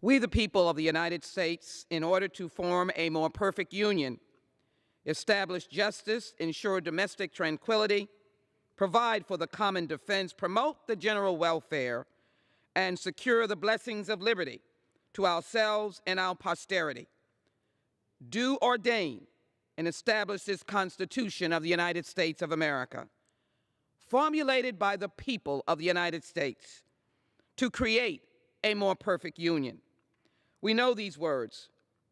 We, the people of the United States, in order to form a more perfect union, establish justice, ensure domestic tranquility, provide for the common defense, promote the general welfare, and secure the blessings of liberty to ourselves and our posterity, do ordain and establish this Constitution of the United States of America, formulated by the people of the United States to create a more perfect union. We know these words.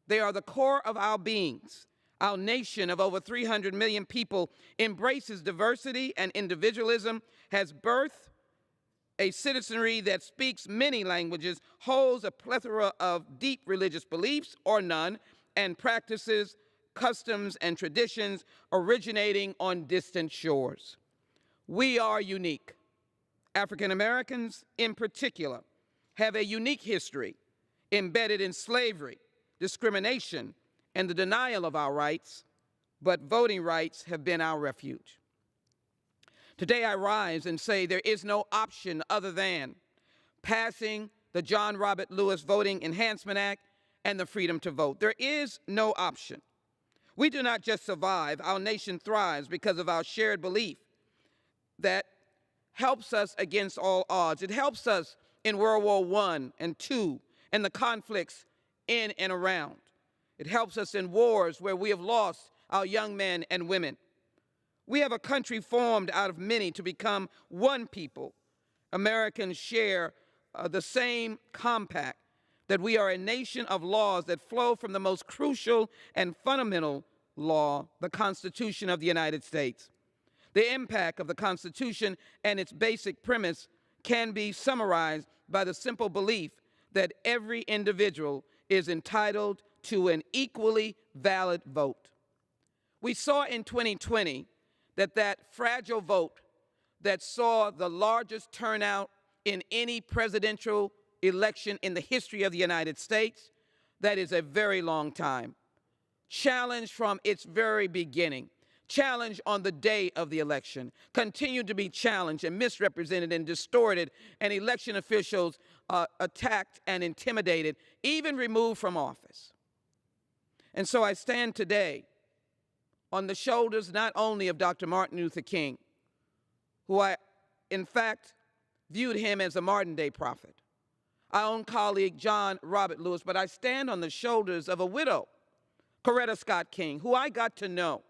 They are the core of our beings. Our nation of over 300 million people embraces diversity and individualism, has birthed a citizenry that speaks many languages, holds a plethora of deep religious beliefs or none, and practices customs and traditions originating on distant shores. We are unique. African Americans, in particular, have a unique history embedded in slavery, discrimination, and the denial of our rights, but voting rights have been our refuge. Today I rise and say there is no option other than passing the John Robert Lewis Voting Enhancement Act and the freedom to vote. There is no option. We do not just survive, our nation thrives because of our shared belief that helps us against all odds. It helps us in World War I and II and the conflicts in and around. It helps us in wars where we have lost our young men and women. We have a country formed out of many to become one people. Americans share the same compact that we are a nation of laws that flow from the most crucial and fundamental law, the Constitution of the United States. The impact of the Constitution and its basic premise can be summarized by the simple belief that every individual is entitled to an equally valid vote. We saw in 2020 that fragile vote that saw the largest turnout in any presidential election in the history of the United States, that is a very long time, challenged from its very beginning, challenged on the day of the election, continued to be challenged and misrepresented and distorted, and election officials attacked and intimidated, even removed from office. And so I stand today on the shoulders not only of Dr. Martin Luther King, who I, in fact, viewed him as a modern-day prophet, our own colleague John Robert Lewis, but I stand on the shoulders of a widow, Coretta Scott King, who I got to know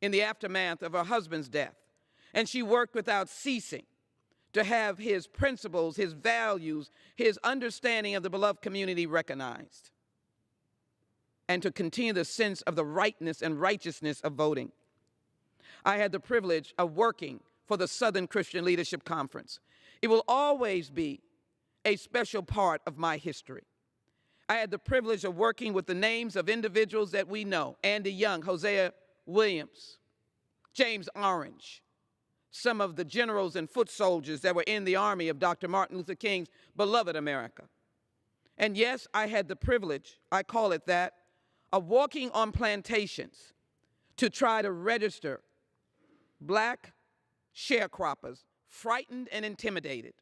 in the aftermath of her husband's death. And she worked without ceasing to have his principles, his values, his understanding of the beloved community recognized, and to continue the sense of the rightness and righteousness of voting. I had the privilege of working for the Southern Christian Leadership Conference. It will always be a special part of my history. I had the privilege of working with the names of individuals that we know: Andy Young, Hosea Williams, James Orange, some of the generals and foot soldiers that were in the army of Dr. Martin Luther King's beloved America. And yes, I had the privilege, I call it that, of walking on plantations to try to register black sharecroppers, frightened and intimidated,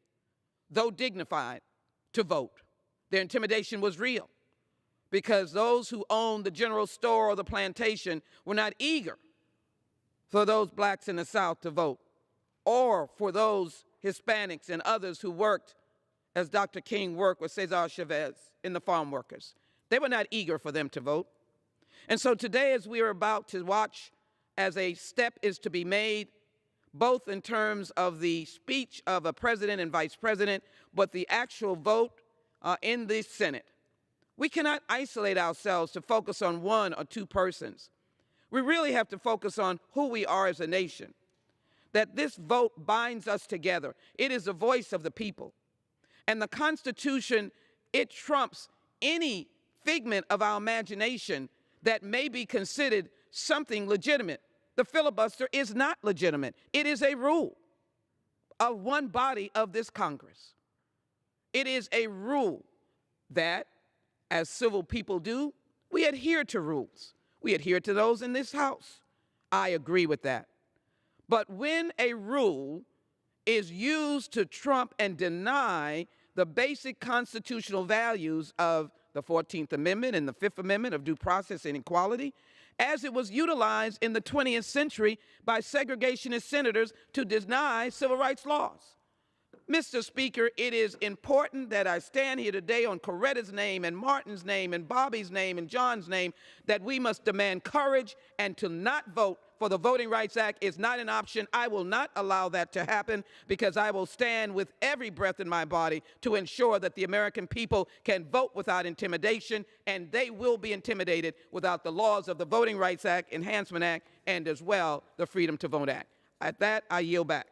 though dignified, to vote. Their intimidation was real because those who owned the general store or the plantation were not eager for those blacks in the South to vote, or for those Hispanics and others who worked, as Dr. King worked with Cesar Chavez in the farm workers. They were not eager for them to vote. And so today, as we are about to watch as a step is to be made, both in terms of the speech of a president and vice president, but the actual vote in the Senate, we cannot isolate ourselves to focus on one or two persons. We really have to focus on who we are as a nation, that this vote binds us together. It is the voice of the people. And the Constitution, it trumps any figment of our imagination that may be considered something legitimate. The filibuster is not legitimate. It is a rule of one body of this Congress. It is a rule that, as civil people do, we adhere to rules. We adhere to those in this House. I agree with that. But when a rule is used to trump and deny the basic constitutional values of the 14th Amendment and the 5th Amendment of due process and equality, as it was utilized in the 20th century by segregationist senators to deny civil rights laws. Mr. Speaker, it is important that I stand here today on Coretta's name and Martin's name and Bobby's name and John's name that we must demand courage, and to not vote for the Voting Rights Act is not an option. I will not allow that to happen, because I will stand with every breath in my body to ensure that the American people can vote without intimidation, and they will be intimidated without the laws of the Voting Rights Act, Enhancement Act, and as well the Freedom to Vote Act. At that, I yield back.